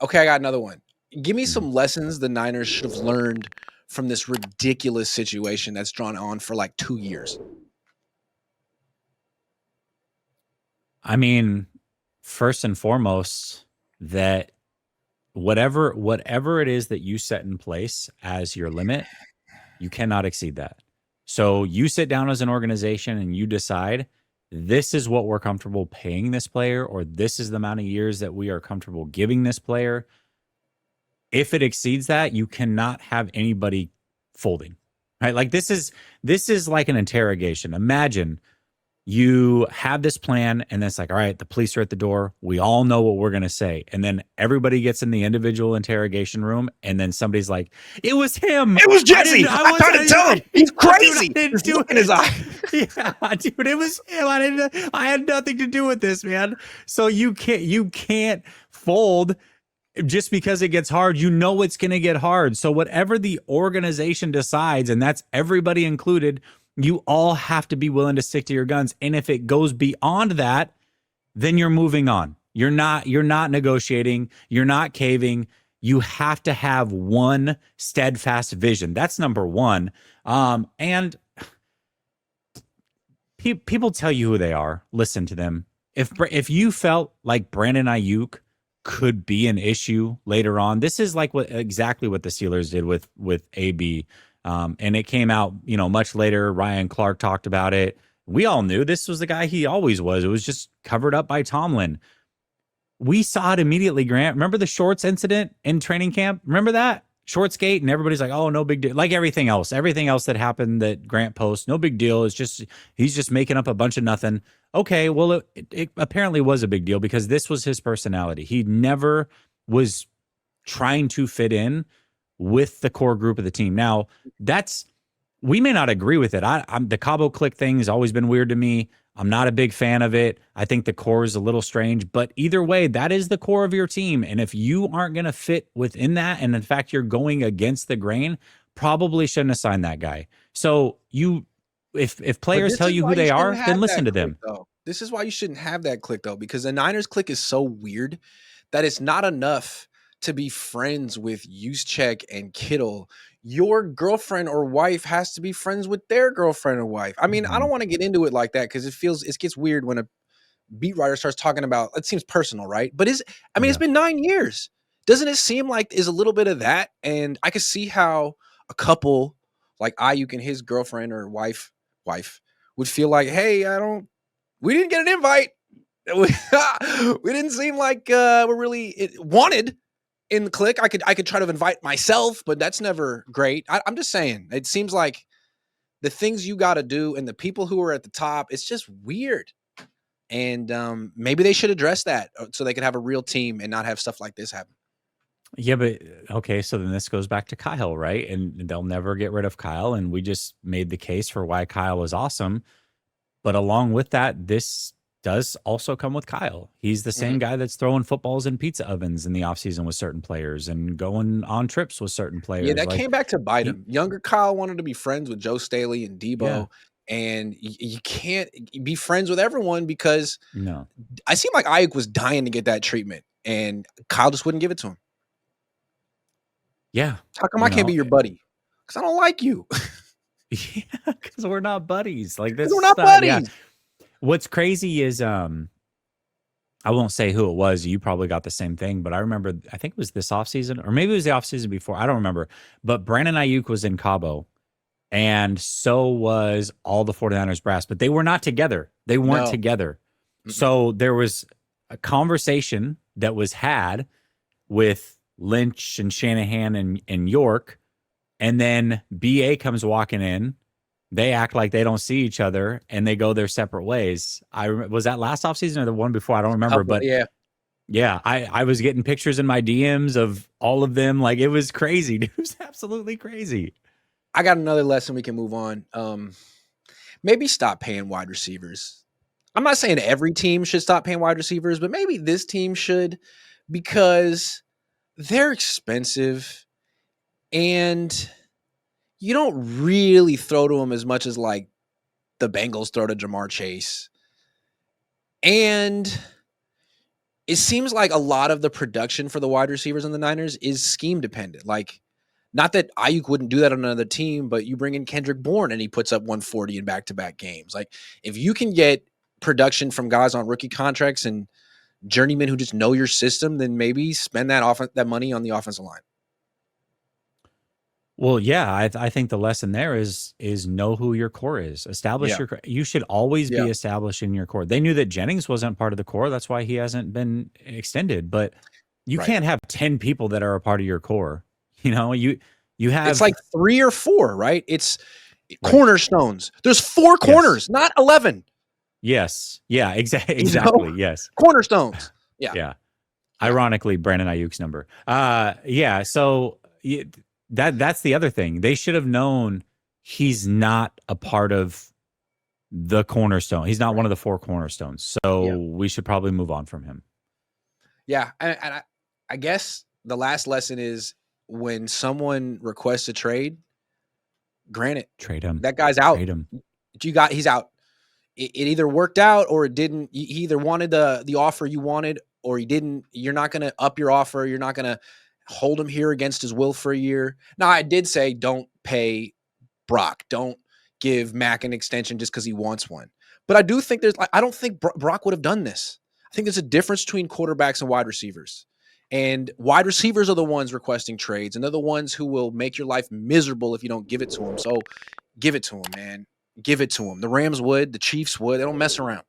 Okay, I got another one. Give me Mhm. some lessons the Niners should have learned from this ridiculous situation that's drawn on for like 2 years. I mean, first and foremost, that whatever it is that you set in place as your limit, you cannot exceed that. So you sit down as an organization and you decide this is what we're comfortable paying this player, or this is the amount of years that we are comfortable giving this player. If it exceeds that, you cannot have anybody folding. Right? Like this is like an interrogation. Imagine you have this plan and it's like, all right, the police are at the door. We all know what we're going to say. And then everybody gets in the individual interrogation room. And then somebody's like, it was him. It was Jesse. I I tried to tell him. He's crazy. Dude, I didn't There's do look in his it. eye. Yeah, dude, it was him. I had nothing to do with this, man. So you can't fold just because it gets hard. You know it's going to get hard. So whatever the organization decides, and that's everybody included, you all have to be willing to stick to your guns. And if it goes beyond that, then you're moving on. You're not negotiating. You're not caving. You have to have one steadfast vision. That's number one. And people tell you who they are. Listen to them. If you felt like Brandon Aiyuk could be an issue later on, this is like exactly what the Steelers did with AB. And it came out, much later. Ryan Clark talked about it. We all knew this was the guy he always was. It was just covered up by Tomlin. We saw it immediately, Grant. Remember the shorts incident in training camp? Remember that? Short skate, and everybody's like, oh, no big deal. Like everything else that happened that Grant posts, no big deal. It's just, he's just making up a bunch of nothing. Okay, well, it apparently was a big deal because this was his personality. He never was trying to fit in with the core group of the team. Now, we may not agree with it. I'm the Cabo Click thing has always been weird to me. I'm not a big fan of it. I think the core is a little strange, but either way, that is the core of your team. And if you aren't going to fit within that, and in fact, you're going against the grain, probably shouldn't assign that guy. So if players tell you who they are, then listen to them. Though. This is why you shouldn't have that click, though, because the Niners click is so weird that it's not enough to be friends with Juszczyk and Kittle. Your girlfriend or wife has to be friends with their girlfriend or wife. I mean, I don't want to get into it like that because it gets weird when a beat writer starts talking about, it seems personal, right? But it's been 9 years. Doesn't it seem like is a little bit of that? And I could see how a couple like Aiyuk and his girlfriend or wife would feel like, hey, we didn't get an invite. We didn't seem like we're really wanted in the click. I could try to invite myself, but that's never great. I'm just saying, it seems like the things you got to do and the people who are at the top, it's just weird. And maybe they should address that so they could have a real team and not have stuff like this happen. Yeah, but okay, so then this goes back to Kyle, right? And they'll never get rid of Kyle. And we just made the case for why Kyle is awesome. But along with that, this does also come with Kyle. He's the same guy that's throwing footballs in pizza ovens in the offseason with certain players and going on trips with certain players. Yeah, that came back to bite him. Younger Kyle wanted to be friends with Joe Staley and Debo. Yeah. And you can't be friends with everyone because I seem like Aiyuk was dying to get that treatment, and Kyle just wouldn't give it to him. Yeah. How come I can't be your buddy? Because I don't like you. Yeah, because we're not buddies. Like this, we're not buddies. Yeah. What's crazy is I won't say who it was. You probably got the same thing, but I remember, I think it was this offseason, or maybe it was the offseason before. I don't remember. But Brandon Aiyuk was in Cabo, and so was all the 49ers brass, but they were not together. They weren't together. Mm-hmm. So there was a conversation that was had with Lynch and Shanahan and York, and then BA comes walking in. They act like they don't see each other, and they go their separate ways. Was that last offseason or the one before? I don't remember, but yeah. I was getting pictures in my DMs of all of them. Like, it was crazy. It was absolutely crazy. I got another lesson we can move on. Maybe stop paying wide receivers. I'm not saying every team should stop paying wide receivers, but maybe this team should, because they're expensive and you don't really throw to them as much as like the Bengals throw to Jamar Chase. And it seems like a lot of the production for the wide receivers in the Niners is scheme dependent. Like, not that Aiyuk wouldn't do that on another team, but you bring in Kendrick Bourne and he puts up 140 in back-to-back games. Like, if you can get production from guys on rookie contracts and journeymen who just know your system, then maybe spend that money on the offensive line. Well, yeah, I think the lesson there is know who your core is. Establish Yeah. your core. You should always Yeah. be establishing your core. They knew that Jennings wasn't part of the core. That's why he hasn't been extended. But you Right. can't have 10 people that are a part of your core. You know, you It's have like 3 or 4, right? It's right. cornerstones. There's 4 Yes. corners, not 11. Yes. Yeah, You know? exactly. Yes. Cornerstones. Yeah. Yeah. Yeah. Ironically, Brandon Ayuk's number. Yeah. So that's the other thing. They should have known he's not a part of the cornerstone. He's not one of the 4 cornerstones. So Yeah. we should probably move on from him. Yeah. And I guess the last lesson is when someone requests a trade, granted, Trade him. that guy's out. Trade him. He's out. It either worked out or it didn't. He either wanted the offer you wanted or he didn't. You're not going to up your offer. You're not going to hold him here against his will for a year. Now, I did say don't pay Brock. Don't give Mac an extension just because he wants one. But I do think I don't think Brock would have done this. I think there's a difference between quarterbacks and wide receivers. And wide receivers are the ones requesting trades, and they're the ones who will make your life miserable if you don't give it to them. So give it to them, man. Give it to them. The Rams would, the Chiefs would. They don't mess around.